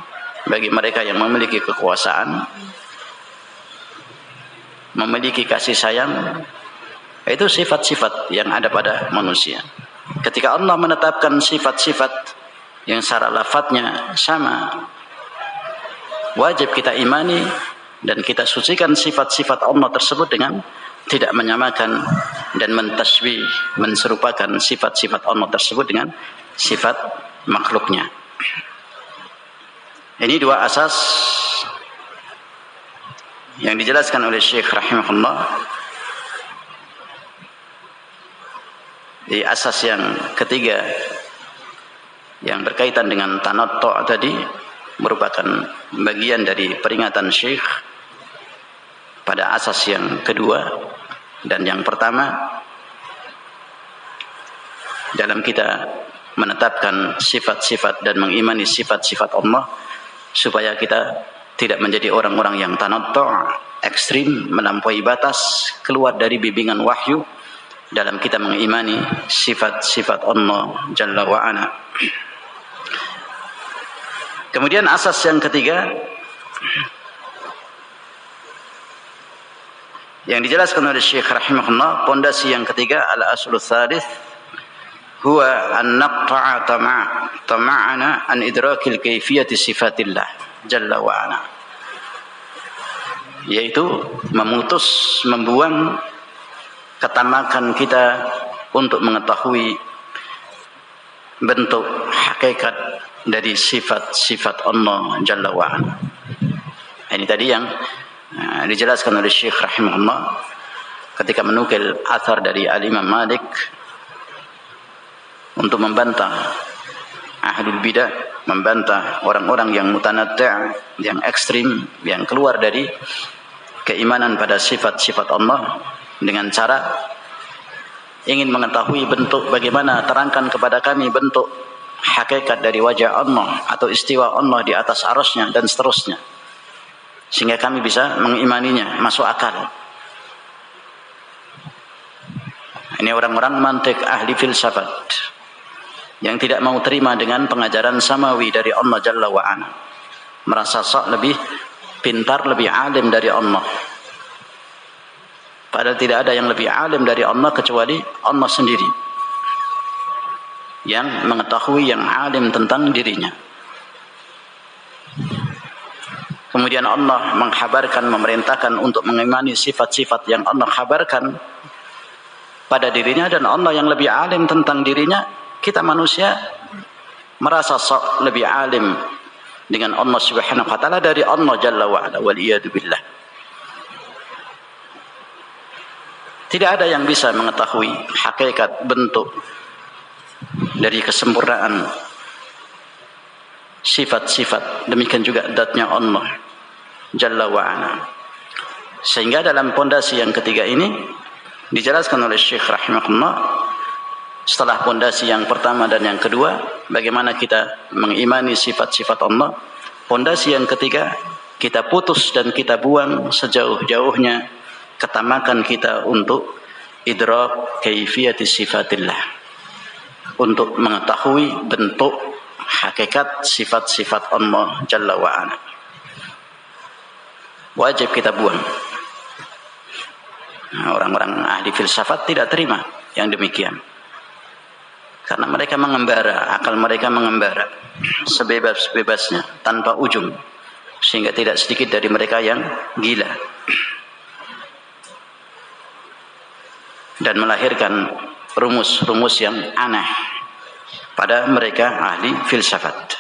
Bagi mereka yang memiliki kekuasaan, memiliki kasih sayang, itu sifat-sifat yang ada pada manusia. Ketika Allah menetapkan sifat-sifat yang secara lafadznya sama, wajib kita imani dan kita sucikan sifat-sifat Allah tersebut dengan tidak menyamakan dan mentasbih, menserupakan sifat-sifat Allah tersebut dengan sifat makhluknya. Ini dua asas yang dijelaskan oleh Syekh rahimahullah. Di asas yang ketiga yang berkaitan dengan tanattu' tadi merupakan bagian dari peringatan Syekh pada asas yang kedua dan yang pertama dalam kita menetapkan sifat-sifat dan mengimani sifat-sifat Allah, supaya kita tidak menjadi orang-orang yang tanattu', ekstrim, melampaui batas, keluar dari bimbingan wahyu dalam kita mengimani sifat-sifat Allah Jalla wa'ala. Kemudian asas yang ketiga yang dijelaskan oleh Syekh rahimahullah, pondasi yang ketiga, al-aslul tsalits huwa an naqta'a tama'ana an idrakil kaifiyati sifatillah Jalla wa'ala, yaitu memutus, membuang ketamakan kita untuk mengetahui bentuk hakikat dari sifat-sifat Allah Jalla wa'ala. Ini tadi yang dijelaskan oleh Syekh rahimahullah ketika menukil athar dari Al-Imam Malik untuk membantah ahlul bidah, membantah orang-orang yang mutanaddi', yang ekstrim, yang keluar dari keimanan pada sifat-sifat Allah dengan cara ingin mengetahui bentuk, bagaimana terangkan kepada kami bentuk hakikat dari wajah Allah atau istiwa Allah di atas arasnya dan seterusnya, sehingga kami bisa mengimaninya, masuk akal. Ini orang-orang mantik, ahli filsafat yang tidak mau terima dengan pengajaran samawi dari Allah Jalla wa'ala, merasa sok lebih pintar, lebih alim dari Allah, padahal tidak ada yang lebih alim dari Allah kecuali Allah sendiri yang mengetahui, yang alim tentang dirinya. Kemudian Allah mengkhabarkan, memerintahkan untuk mengimani sifat-sifat yang Allah khabarkan pada dirinya, dan Allah yang lebih alim tentang dirinya. Kita manusia merasa sok lebih alim dengan Allah Subhanahu wa taala dari Allah Jalla wa ala, wal iyad billah. Tidak ada yang bisa mengetahui hakikat bentuk dari kesempurnaan sifat-sifat, demikian juga zatnya Allah Jalla wa ala. Sehingga dalam pondasi yang ketiga ini dijelaskan oleh Syekh rahimahullah, setelah pondasi yang pertama dan yang kedua, bagaimana kita mengimani sifat-sifat Allah, pondasi yang ketiga, kita putus dan kita buang sejauh-jauhnya ketamakan kita untuk idrak kaifiyati sifatillah, untuk mengetahui bentuk hakikat sifat-sifat Allah Jalla wa'ala. Wajib kita buang. Orang-orang ahli filsafat tidak terima yang demikian, karena mereka mengembara, akal mereka mengembara sebebas-bebasnya tanpa ujung, sehingga tidak sedikit dari mereka yang gila dan melahirkan rumus-rumus yang aneh pada mereka ahli filsafat.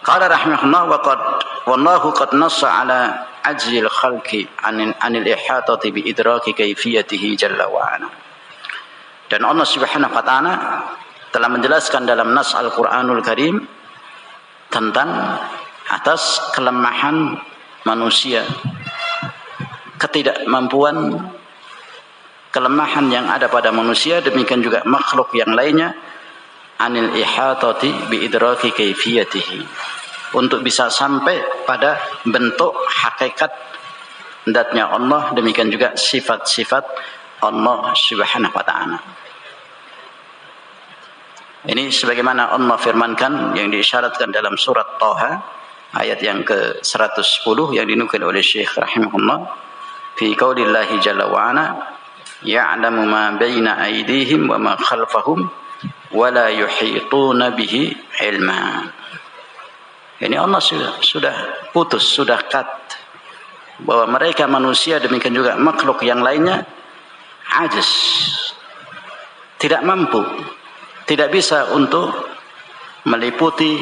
Qala rahimahullah wa qad wallahu qad nassa ala ajzil khalqi anil ihatati bi idraki kaifiyatihi jalla wa ala. Dan Allah Subhanahu wa taala telah menjelaskan dalam nas Al-Qur'anul Karim tentang atas kelemahan manusia, ketidakmampuan, kelemahan yang ada pada manusia, demikian juga makhluk yang lainnya, anil ihatati bi idraki kaifiyatihi, untuk bisa sampai pada bentuk hakikat zatnya Allah, demikian juga sifat-sifat Allah Subhanahu wa taala. Ini sebagaimana Allah firmankan yang diisyaratkan dalam surat Thaha ayat yang ke-110 yang dinukil oleh Syekh rahimahullah, fi qaulillahi jalla wa ala ya'lamu ma baina aydihim wa ma khalfahum wa la yuhituna bihi ilma. Ini Allah sudah putus, sudah cut bahwa mereka manusia, demikian juga makhluk yang lainnya ajiz, tidak mampu, tidak bisa untuk meliputi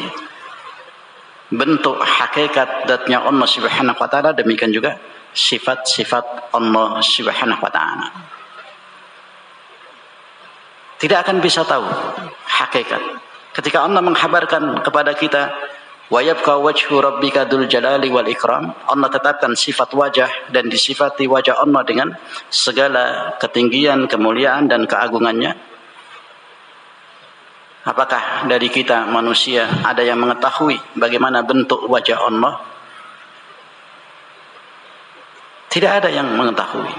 bentuk hakikat zatnya Allah Subhanahu wa taala, demikian juga sifat-sifat Allah Subhanahu wa taala. Tidak akan bisa tahu hakikat. Ketika Allah mengkhabarkan kepada kita wa yabqa wajhu rabbika dzul jalali wal ikram, Allah tetapkan sifat wajah dan disifati wajah Allah dengan segala ketinggian, kemuliaan dan keagungannya. Apakah dari kita manusia ada yang mengetahui bagaimana bentuk wajah Allah? Tidak ada yang mengetahui.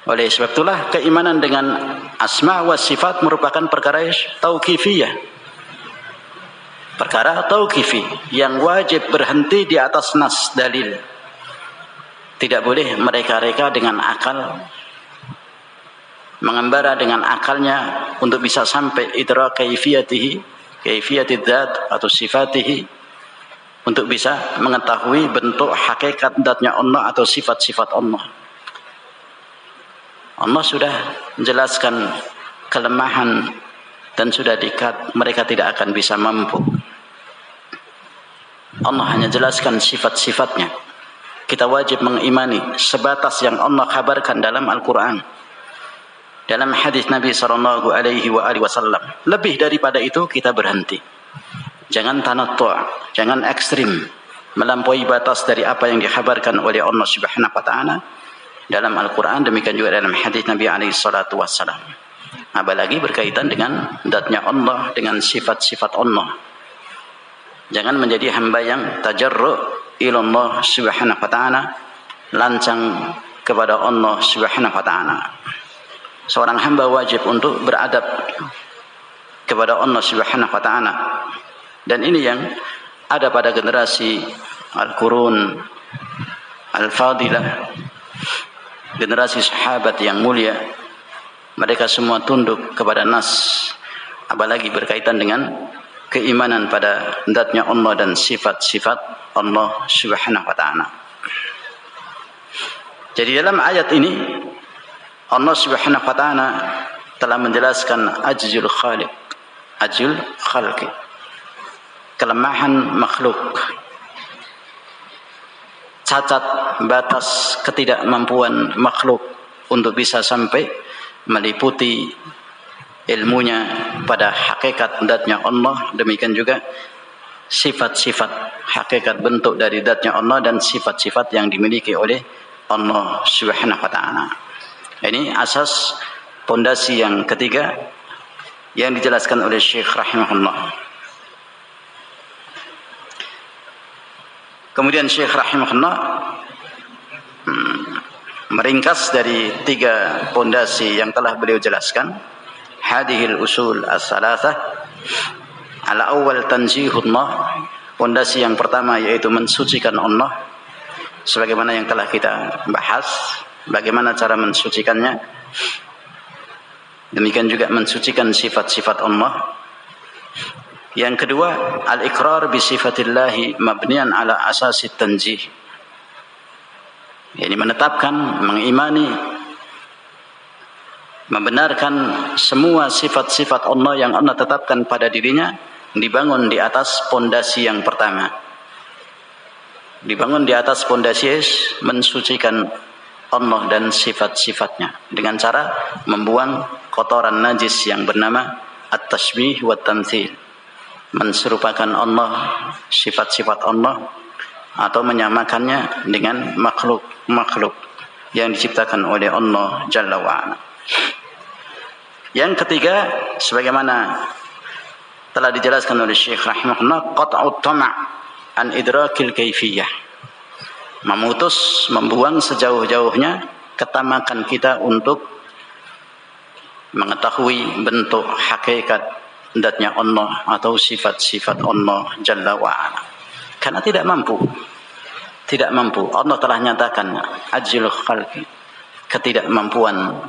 Oleh sebab itulah keimanan dengan asma wa sifat merupakan perkara tauqifiyah, perkara tauqifi yang wajib berhenti di atas nas dalil. Tidak boleh mereka-reka dengan akal, mengembara dengan akalnya untuk bisa sampai idrak kaifiyatihi, kaifiyatid dzat atau sifatihi, untuk bisa mengetahui bentuk hakikat zatnya Allah atau sifat-sifat Allah. Allah sudah menjelaskan kelemahan dan sudah dekat, mereka tidak akan bisa mampu. Allah hanya jelaskan sifat-sifatnya. Kita wajib mengimani sebatas yang Allah kabarkan dalam Al-Quran, dalam hadis Nabi SAW. Lebih daripada itu kita berhenti. Jangan tanattu', jangan ekstrim, melampaui batas dari apa yang dikhabarkan oleh Allah Subhanahu wa taala dalam Al-Quran, demikian juga dalam hadis Nabi SAW. Apalagi berkaitan dengan zatnya Allah, dengan sifat-sifat Allah. Jangan menjadi hamba yang tajarru' ilallah Subhanahu wa taala, lancang kepada Allah Subhanahu wa taala. Seorang hamba wajib untuk beradab kepada Allah Subhanahu wa taala. Dan ini yang ada pada generasi Al-Qurun Al-Fadilah, generasi sahabat yang mulia. Mereka semua tunduk kepada nas, apalagi berkaitan dengan keimanan pada zatnya Allah dan sifat-sifat Allah Subhanahu wa taala. Jadi dalam ayat ini Allah Subhanahu wa taala telah menjelaskan ajzul khaliq, ajzul khalqi, kelemahan makhluk, cacat batas ketidakmampuan makhluk untuk bisa sampai meliputi ilmunya pada hakikat zatnya Allah. Demikian juga sifat-sifat hakikat bentuk dari zatnya Allah dan sifat-sifat yang dimiliki oleh Allah Subhanahu wa taala. Ini asas pondasi yang ketiga yang dijelaskan oleh Syekh rahimahullah. Kemudian Syekh rahimahullah meringkas dari tiga pondasi yang telah beliau jelaskan. Hadihil usul as-salasah. Al-awwal tanzihullah. Pondasi yang pertama yaitu mensucikan Allah, sebagaimana yang telah kita bahas, bagaimana cara mensucikannya. Demikian juga mensucikan sifat-sifat Allah. Yang kedua, al-iqrar bi sifatillahi mabniyan ala asasi tanzih. Yani menetapkan, mengimani, membenarkan semua sifat-sifat Allah yang Allah tetapkan pada dirinya dibangun di atas pondasi yang pertama. Dibangun di atas pondasi mensucikan Allah dan sifat-sifatnya dengan cara membuang kotoran najis yang bernama at-tashbih wa tamthil. Menserupakan Allah, sifat-sifat Allah, atau menyamakannya dengan makhluk-makhluk yang diciptakan oleh Allah Jalla wa'ala. Yang ketiga, sebagaimana telah dijelaskan oleh Syekh rahimahullah, qat'ut tama' an idrakil kaifiyah. Memutus, membuang sejauh-jauhnya ketamakan kita untuk mengetahui bentuk hakikat zatnya Allah atau sifat-sifat Allah Jalla wa'ala. Karena tidak mampu. Tidak mampu. Allah telah nyatakan ajzul khalqi, ketidakmampuan,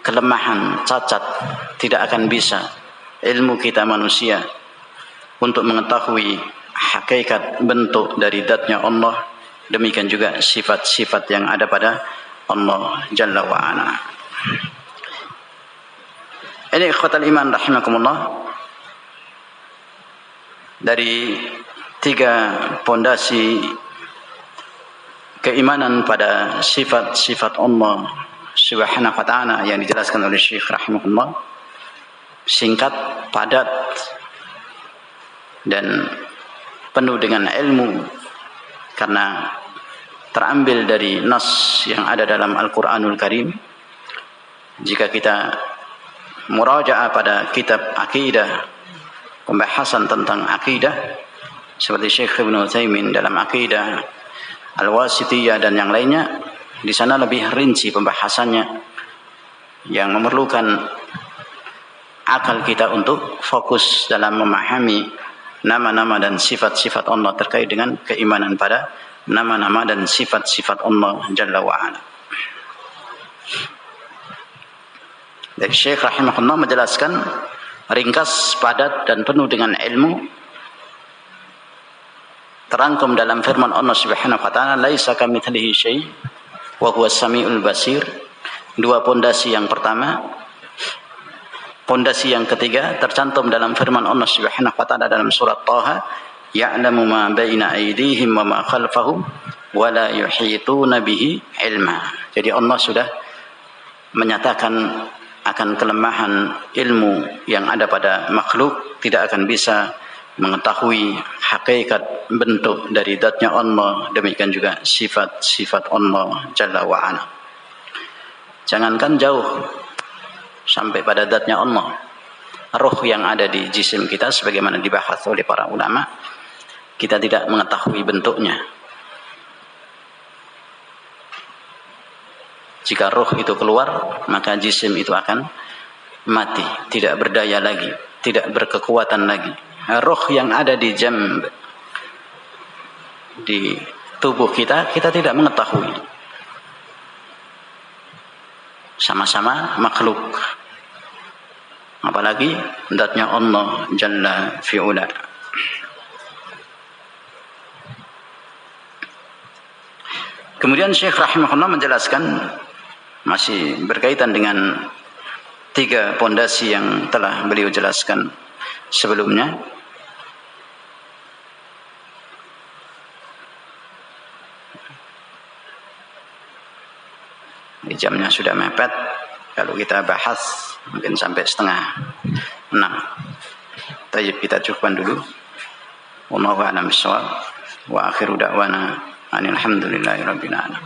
kelemahan, cacat, tidak akan bisa ilmu kita manusia untuk mengetahui hakikat bentuk dari zatnya Allah, demikian juga sifat-sifat yang ada pada Allah Jalla wa'ala. Ini ikhwatal iman rahimakumullah, dari tiga pondasi keimanan pada sifat-sifat Allah Subhanahu wa ta'ala yang dijelaskan oleh Syekh rahimahullah, singkat, padat, dan penuh dengan ilmu karena terambil dari nas yang ada dalam Al-Quranul Karim. Jika kita murajaah pada kitab akidah, pembahasan tentang akidah, seperti Syekh Ibn Utsaimin dalam akidah Al-Wasitiyah dan yang lainnya, di sana lebih rinci pembahasannya yang memerlukan akal kita untuk fokus dalam memahami nama-nama dan sifat-sifat Allah terkait dengan keimanan pada nama-nama dan sifat-sifat Allah Jalla wa'ala. Dari Syekh rahimahullah menjelaskan ringkas, padat, dan penuh dengan ilmu, terangkum dalam firman Allah Subhanahu wa ta'ala, laisa kamitslihi syai' wa huwas samiul basir. Dua pondasi yang pertama, Pondasi yang ketiga tercantum dalam firman Allah Subhanahu wa taala dalam surat Thaha, ya'lamu ma baina aydihim wa ma khalfahum wa la yuhituna bihi ilma. Jadi Allah sudah menyatakan akan kelemahan ilmu yang ada pada makhluk, tidak akan bisa mengetahui hakikat bentuk dari zatnya Allah, demikian juga sifat-sifat Allah Jalla wa'ala. Jangankan jauh sampai pada zatnya Allah, roh yang ada di jisim kita sebagaimana dibahas oleh para ulama, kita tidak mengetahui bentuknya. Jika roh itu keluar, maka jisim itu akan mati, tidak berdaya lagi, tidak berkekuatan lagi. Roh yang ada di tubuh kita, kita tidak mengetahui. Sama-sama makhluk, apalagi zatnya Allah Jalla fi'ula. Kemudian Syekh rahimahullah menjelaskan, masih berkaitan dengan 3 pondasi yang telah beliau jelaskan sebelumnya. Jamnya sudah mepet, kalau kita bahas mungkin sampai 5:30. Tayyib, kita cukupkan dulu. Wallahu a'lam bishawab. Wa akhiru da'wana anil hamdulillahi rabbil alamin.